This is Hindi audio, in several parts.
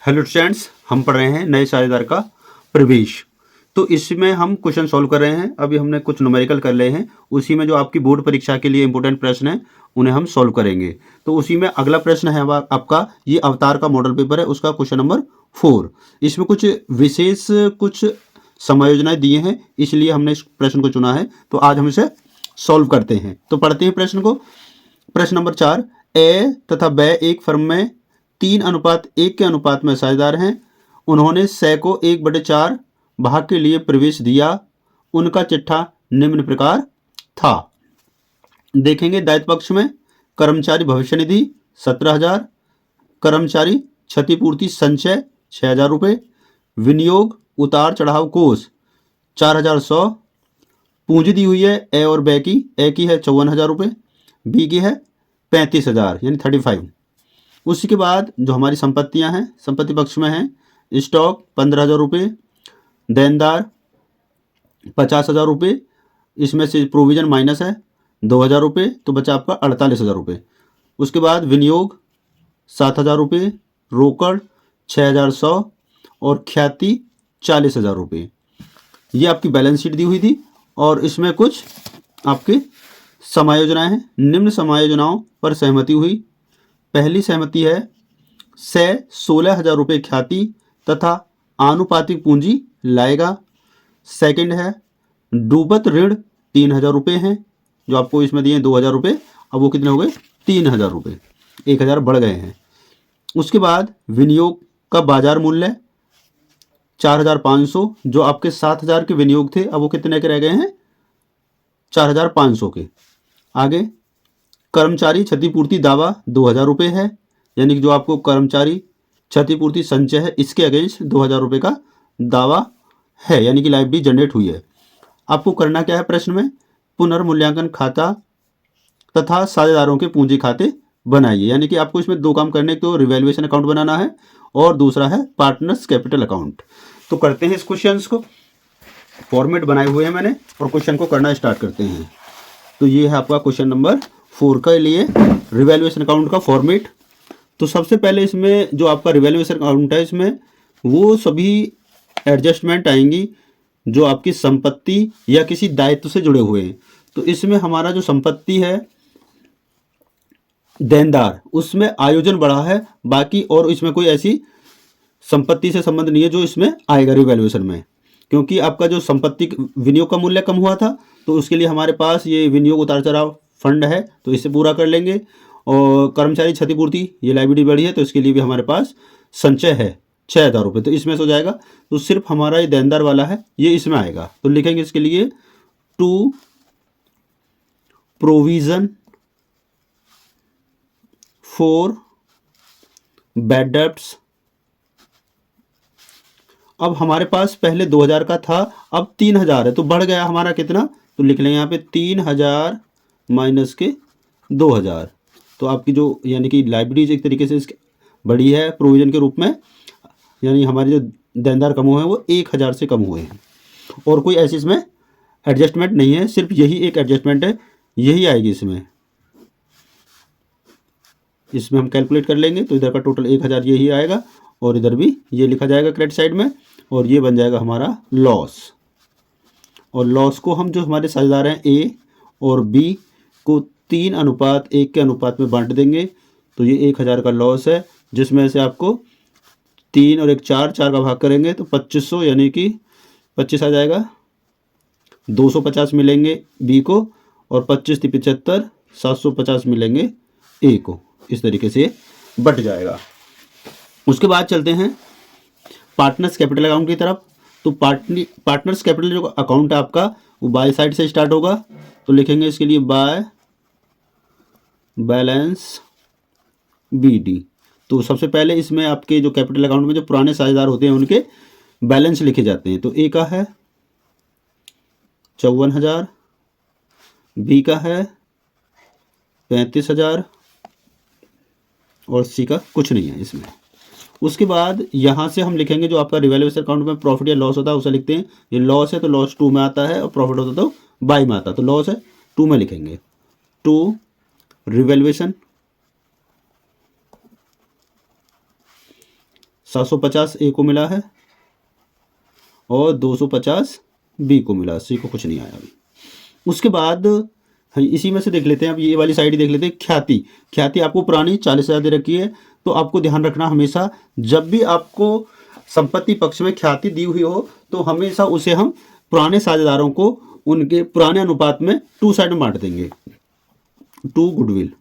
हेलो स्टूडेंट्स, हम पढ़ रहे हैं नए साझेदार का प्रवेश। तो इसमें हम क्वेश्चन सॉल्व कर रहे हैं। अभी हमने कुछ न्यूमेरिकल कर लिए हैं, उसी में जो आपकी बोर्ड परीक्षा के लिए इंपॉर्टेंट प्रश्न हैं उन्हें हम सॉल्व करेंगे। तो उसी में अगला प्रश्न है आपका, ये अवतार का मॉडल पेपर है, उसका क्वेश्चन नंबर 4। इसमें कुछ विशेष कुछ समायोजनाएं दिए हैं, इसलिए हमने इस प्रश्न को चुना है। तो आज हम इसे सॉल्व करते हैं। तो पढ़ते हैं प्रश्न को। प्रश्न नंबर 4, ए तथा ब एक फर्म में 3:1 के अनुपात में साझेदार हैं। उन्होंने सै को 1/4 भाग के लिए प्रवेश दिया। उनका चिट्ठा निम्न प्रकार था। देखेंगे दायित्व पक्ष में कर्मचारी भविष्य निधि 17,000, कर्मचारी क्षतिपूर्ति संचय 6,000 रुपये, विनियोग उतार चढ़ाव कोष 4,100, पूंजी दी हुई है ए और ब की। ए की है 54,000 रुपये, बी की है 35,000 यानी 35। उसी के बाद जो हमारी संपत्तियां हैं, संपत्ति पक्ष में हैं स्टॉक 15,000 रुपये, देनदार 50,000 रुपये, इसमें से प्रोविजन माइनस है 2,000 रुपये, तो बचा आपका 48,000 रुपये। उसके बाद विनियोग 7,000 रुपये, रोकड़ 6,100 और ख्याति 40,000 रुपये। ये आपकी बैलेंस शीट दी हुई थी और इसमें कुछ आपके समायोजनाएं हैं। निम्न समायोजनाओं पर सहमति हुई। पहली सहमति है से 16,000 रुपये ख्याति तथा आनुपातिक पूंजी लाएगा। सेकंड है डूबत ऋण 3,000 रुपये हैं, जो आपको इसमें दिए 2,000 रुपये, अब वो कितने हो गए 3,000 रुपये, 1,000 बढ़ गए हैं। उसके बाद विनियोग का बाजार मूल्य 4,500, जो आपके 7,000 के विनियोग थे अब वो कितने के रह गए हैं 4,500 के। आगे कर्मचारी क्षतिपूर्ति दावा 2,000 रुपये है, यानी कि जो आपको कर्मचारी क्षतिपूर्ति संचय है इसके अगेंस्ट 2,000 रुपये का दावा है, यानी कि लाइबिलिटी जनरेट हुई है। आपको करना क्या है प्रश्न में, पुनर्मूल्यांकन खाता तथा साझेदारों के पूंजी खाते बनाइए। यानी कि आपको इसमें दो काम करने, तो रिवैल्यूएशन अकाउंट बनाना है और दूसरा है पार्टनर्स कैपिटल अकाउंट। तो करते हैं इस क्वेश्चन को। फॉर्मेट बनाए हुए हैं मैंने और क्वेश्चन को करना स्टार्ट करते हैं। तो ये है आपका क्वेश्चन नंबर 4 के लिए रिवैल्यूएशन अकाउंट का फॉर्मेट। तो सबसे पहले इसमें जो आपका रिवैल्यूएशन अकाउंट है, इसमें वो सभी एडजस्टमेंट आएंगी जो आपकी संपत्ति या किसी दायित्व से जुड़े हुए हैं। तो इसमें हमारा जो संपत्ति है देनदार, उसमें आयोजन बढ़ा है, बाकी और इसमें कोई ऐसी संपत्ति से संबंध नहीं है जो इसमें आएगा रिवैल्यूएशन में, क्योंकि आपका जो संपत्ति विनियोग का मूल्य कम हुआ था तो उसके लिए हमारे पास ये विनियोग उतार चढ़ाव फंड है, तो इसे पूरा कर लेंगे। और कर्मचारी क्षतिपूर्ति ये लायबिलिटी बढ़ी है, तो इसके लिए भी हमारे पास संचय है 6,000 रुपये, तो इसमें से हो जाएगा। तो सिर्फ हमारा ये देनदार वाला है ये इसमें आएगा, तो लिखेंगे इसके लिए to provision for bad debts. अब हमारे पास पहले 2,000 का था, अब 3,000 है, तो बढ़ गया हमारा कितना, तो लिख लेंगे यहाँ पे 3,000 माइनस के 2,000। तो आपकी जो यानी कि लाइबिलिटीज एक तरीके से इसके बढ़ी है प्रोविजन के रूप में, यानी हमारे जो देनदार कम हुए हैं वो 1,000 से कम हुए हैं। और कोई ऐसी इसमें एडजस्टमेंट नहीं है, सिर्फ यही एक एडजस्टमेंट है, यही आएगी इसमें हम कैलकुलेट कर लेंगे। तो इधर का टोटल 1,000 यही आएगा और इधर भी ये लिखा जाएगा क्रेडिट साइड में, और ये बन जाएगा हमारा लॉस। और लॉस को हम जो हमारे साझेदार हैं ए और बी को 3:1 के अनुपात में बांट देंगे। तो ये 1,000 का लॉस है, जिसमें से आपको 3 और 1 4 का भाग करेंगे तो 2,500 यानी कि 25 आ जाएगा। 250 मिलेंगे बी को और 25 × 75 750 मिलेंगे ए को। इस तरीके से बट जाएगा। उसके बाद चलते हैं पार्टनर्स कैपिटल अकाउंट की तरफ। तो पार्टनर्स कैपिटल जो अकाउंट है आपका वो बाय साइड से स्टार्ट होगा, तो लिखेंगे इसके लिए बाय बैलेंस BD। तो सबसे पहले इसमें आपके जो कैपिटल अकाउंट में जो पुराने साझेदार होते हैं उनके बैलेंस लिखे जाते हैं। तो ए का है 54,000, बी का है 35,000 और सी का कुछ नहीं है इसमें। उसके बाद यहाँ से हम लिखेंगे जो आपका रिवैल्यूएशन अकाउंट में प्रॉफिट या लॉस होता है उसे लिखते हैं। ये लॉस है तो लॉस 2 में आता है और प्रॉफिट होता तो बाई में आता है, तो लॉस है 2 में लिखेंगे। 2 रिवैल्यूएशन 750 ए को मिला है और 250 बी को मिला, सी को कुछ नहीं आया अभी। उसके बाद इसी में से देख लेते हैं, अब ये वाली साइड ही देख लेते हैं। ख्याति, ख्याति आपको पुरानी 40,000 दे रखी है, तो आपको ध्यान रखना हमेशा जब भी आपको संपत्ति पक्ष में ख्याति दी हुई हो तो हमेशा उसे हम पुराने साझेदारों को उनके पुराने अनुपात में 2 साइड में बांट देंगे। 2 गुडविल,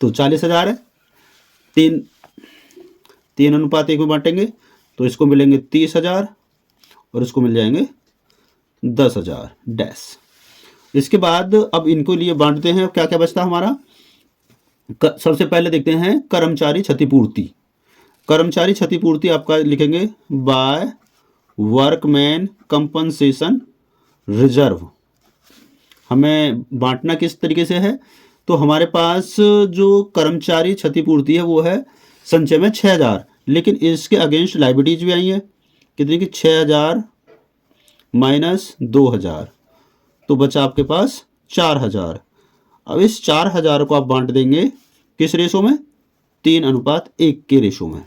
तो 40,000 है, 3 अनुपात 1 में बांटेंगे तो इसको मिलेंगे 30,000 और इसको मिल जाएंगे 10,000 डैश। इसके बाद अब इनको लिए बांटते हैं, क्या क्या बचता हमारा। सबसे पहले देखते हैं कर्मचारी क्षतिपूर्ति। कर्मचारी क्षतिपूर्ति आपका लिखेंगे बाय वर्कमैन कंपनसेशन रिजर्व। हमें बांटना किस तरीके से है, तो हमारे पास जो कर्मचारी क्षतिपूर्ति है वो है संचय में 6,000, लेकिन इसके अगेंस्ट लाइबिलिटीज भी आई है कितनी की 6,000 माइनस 2,000, तो बचा आपके पास 4,000। अब इस 4,000 को आप बांट देंगे किस रेशो में, 3:1 के रेशो में।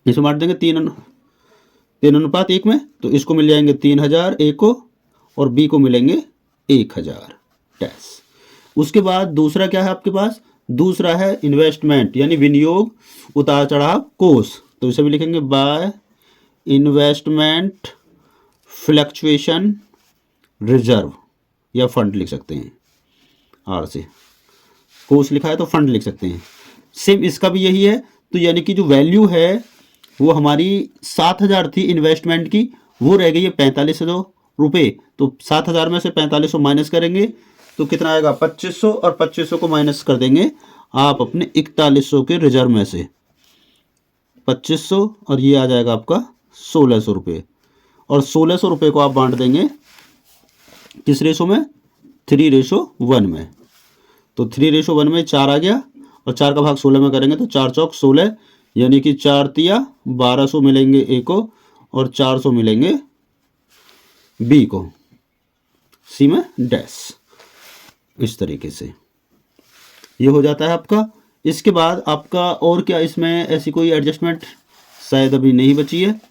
इसमें बांट देंगे 3:1 में, तो इसको मिल जाएंगे 3,000 ए को और बी को मिलेंगे 1,000 डैश। उसके बाद दूसरा क्या है आपके पास, दूसरा है इन्वेस्टमेंट यानी विनियोग उतार चढ़ाव कोष, तो इसे भी लिखेंगे बाय इन्वेस्टमेंट फ्लक्चुएशन रिजर्व या फंड लिख सकते हैं, आर से कोष लिखा है तो फंड लिख सकते हैं। सेम इसका भी यही है, तो यानी कि जो वैल्यू है वो हमारी 7,000 थी इन्वेस्टमेंट की, वो रह गई है 45,000 रुपये, तो 7,000 में से 4500 माइनस करेंगे तो कितना आएगा 2500, और 2500 को माइनस कर देंगे आप अपने 4100 के रिजर्व में से 2500, और ये आ जाएगा आपका 1,600 रुपये, और 1,600 रुपये को आप बांट देंगे किस रेशो में, 3:1 में। तो 3:1 में 4 आ गया और 4 का भाग 16 में करेंगे तो 4 चौक 16, यानी कि 4 तिया 1200 मिलेंगे ए को और 400 मिलेंगे बी को, सी में डैश। इस तरीके से ये हो जाता है आपका। इसके बाद आपका और क्या इसमें ऐसी कोई एडजस्टमेंट शायद अभी नहीं बची है,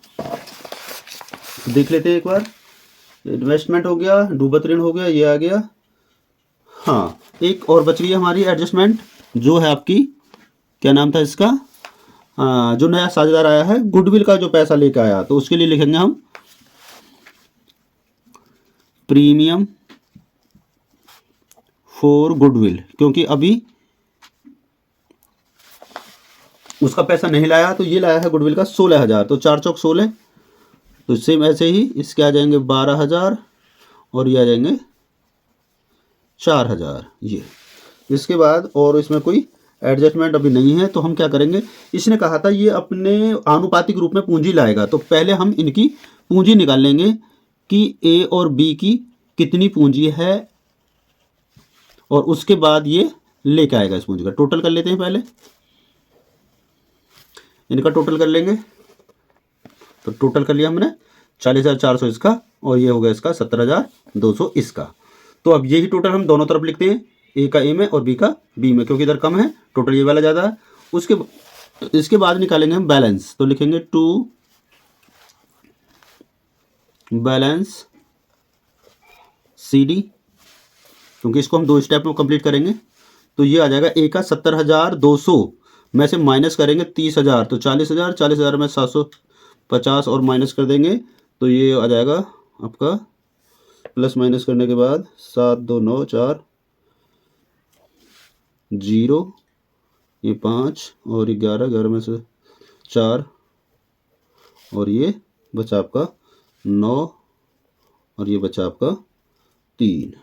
देख लेते हैं एक बार। इन्वेस्टमेंट हो गया, डूबत ऋण हो गया, ये आ गया। हाँ, एक और बच गई है हमारी एडजस्टमेंट, जो है आपकी क्या नाम था इसका, जो नया साझेदार आया है गुडविल का जो पैसा लेकर आया, तो उसके लिए लिखेंगे हम प्रीमियम फॉर गुडविल, क्योंकि अभी उसका पैसा नहीं लाया तो ये लाया है गुडविल का 16,000, तो 4 चौक 16, तो सेम ऐसे ही इसके आ जाएंगे 12,000 और ये आ जाएंगे 4,000 ये। इसके बाद और इसमें कोई एडजस्टमेंट अभी नहीं है, तो हम क्या करेंगे, इसने कहा था ये अपने आनुपातिक रूप में पूंजी लाएगा, तो पहले हम इनकी पूंजी निकाल लेंगे कि ए और बी की कितनी पूंजी है, और उसके बाद ये लेके आएगा इस पूंजी का टोटल कर लेते हैं। पहले इनका टोटल कर लेंगे, तो टोटल कर लिया हमने 40,400 इसका, और ये हो गया इसका 17,200 इसका। तो अब यही टोटल हम दोनों तरफ लिखते हैं, ए का ए में और बी का बी में, क्योंकि इधर कम है टोटल ये वाला ज़्यादा है। इसके बाद निकालेंगे हम बैलेंस, तो लिखेंगे टू बैलेंस सी डी, क्योंकि इसको हम 2 स्टेप में कंप्लीट करेंगे। तो ये आ जाएगा ए का 70,200 में से माइनस करेंगे 30,000, तो 40,000, 40,000 में 750 और माइनस कर देंगे, तो ये आ जाएगा आपका प्लस माइनस करने के बाद 7 2 9 4 0, ये 5 और 11, 11 में से 4 और ये बचा आपका 9 और ये बचा आपका 3,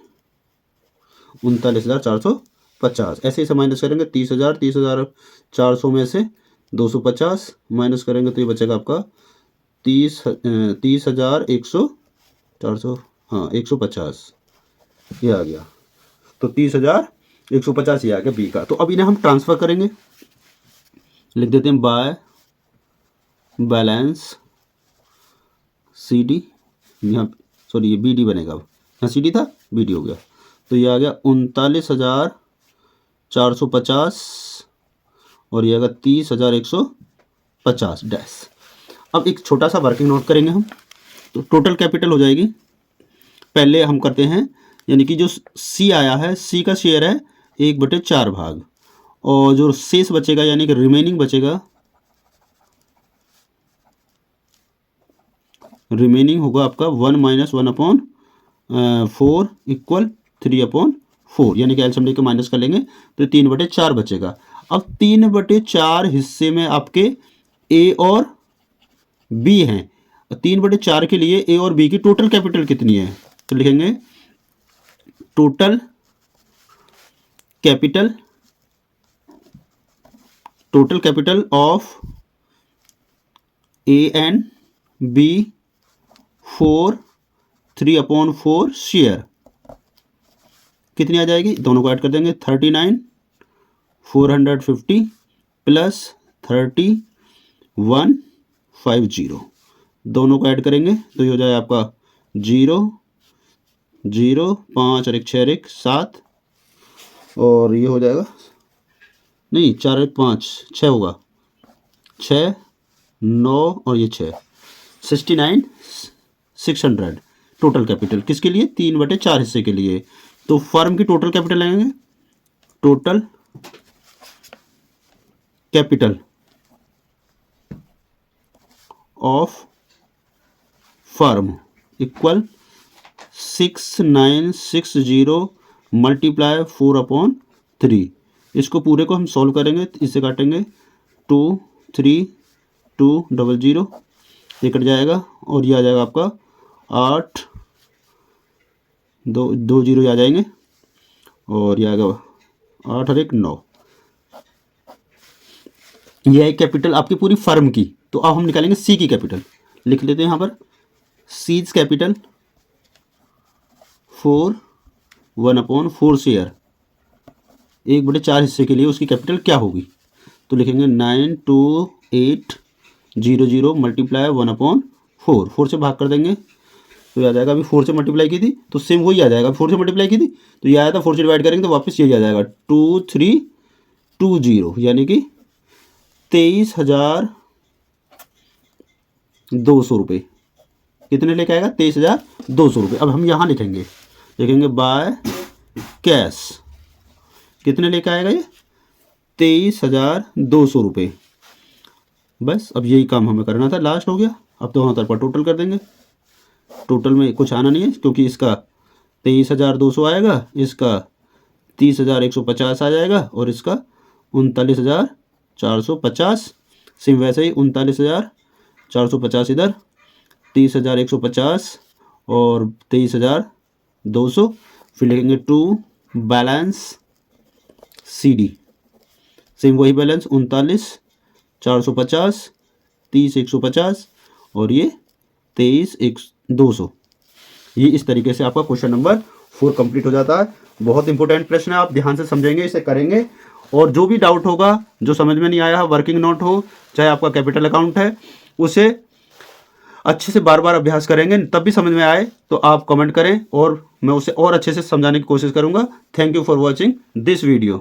39,450। ऐसे ही से माइनस करेंगे 30,000, 30,400 में से 250 माइनस करेंगे तो ये बचेगा आपका 30,100 400 हाँ 150, ये आ गया। तो 30,150 ये आ गया बी का। तो अब इन्हें हम ट्रांसफ़र करेंगे, लिख देते हैं बाय बैलेंस सी डी, यहाँ सॉरी ये बी डी बनेगा, अब यहाँ सी डी था बी डी हो गया, तो ये आ गया 39,450 450 और ये आएगा 30,150 डैश। अब एक छोटा सा वर्किंग नोट करेंगे हम, तो टोटल कैपिटल हो जाएगी। पहले हम करते हैं, यानी कि जो सी आया है, सी का शेयर है 1/4 भाग, और जो शेष बचेगा यानी कि रिमेनिंग बचेगा, रिमेनिंग होगा आपका 1 - 1/4 इक्वल 3/4, यानी कि एलसीएम लेके माइनस कर लेंगे तो 3/4 बचेगा। अब 3/4 हिस्से में आपके ए और बी हैं। 3/4 के लिए ए और बी की टोटल कैपिटल कितनी है, तो लिखेंगे total capital of A and B for 3/4 share कितनी आ जाएगी, दोनों को ऐड कर देंगे। 39,450 प्लस 31,150, दोनों को ऐड करेंगे तो ये हो जाए आपका 0, 0, 5 और 1 6 और 1 7, और ये हो जाएगा, नहीं 4 1 5 6 होगा, 6 9 और ये 6, 69,600 टोटल कैपिटल किसके लिए, 3/4 हिस्से के लिए। तो फर्म की टोटल कैपिटल लेंगे, total capital of firm equal 6960 multiply 4/3। इसको पूरे को हम सॉल्व करेंगे, इससे काटेंगे 2 3 2 0 0, ये कट जाएगा और ये आ जाएगा आपका 8 2 0 आ जाएंगे, और ये आएगा 8 और 1 9। यह है कैपिटल आपकी पूरी फर्म की। तो अब हम निकालेंगे सी की कैपिटल, लिख लेते हैं यहाँ पर सीज कैपिटल फॉर 1/4 शेयर 1/4 हिस्से के लिए उसकी कैपिटल क्या होगी, तो लिखेंगे 92800 मल्टीप्लाई 1/4, 4 से भाग कर देंगे तो ये आ जाएगा, अभी 4 से मल्टीप्लाई की थी तो सेम वही आ जाएगा, 4 से मल्टीप्लाई की थी तो ये आया था, 4 से डिवाइड करेंगे तो वापस यही आ जाएगा 2320, यानी कि 23,200 रुपये। कितने लेके आएगा, 23,200 रुपये। अब हम यहाँ लिखेंगे बाय कैश, कितने लेके आएगा ये, 23,200 रुपये। बस अब यही काम हमें करना था, लास्ट हो गया। अब दोनों तरफ टोटल कर देंगे, टोटल में कुछ आना नहीं है क्योंकि इसका 23,200 आएगा, इसका 30,150 आ जाएगा और इसका 39,450, सेम वैसे ही 39,450 इधर, 30,150 और 23,200, फिर लिखेंगे to balance C D, same वही बैलेंस 39,450, 30,150 और ये 23,200। ये इस तरीके से आपका क्वेश्चन नंबर 4 कंप्लीट हो जाता है। बहुत इंपॉर्टेंट प्रश्न है, आप ध्यान से समझेंगे, इसे करेंगे, और जो भी डाउट होगा, जो समझ में नहीं आया है, वर्किंग नोट हो चाहे आपका कैपिटल अकाउंट है, उसे अच्छे से बार बार अभ्यास करेंगे, तब भी समझ में आए तो आप कमेंट करें और मैं उसे और अच्छे से समझाने की कोशिश करूंगा। Thank you for watching this video.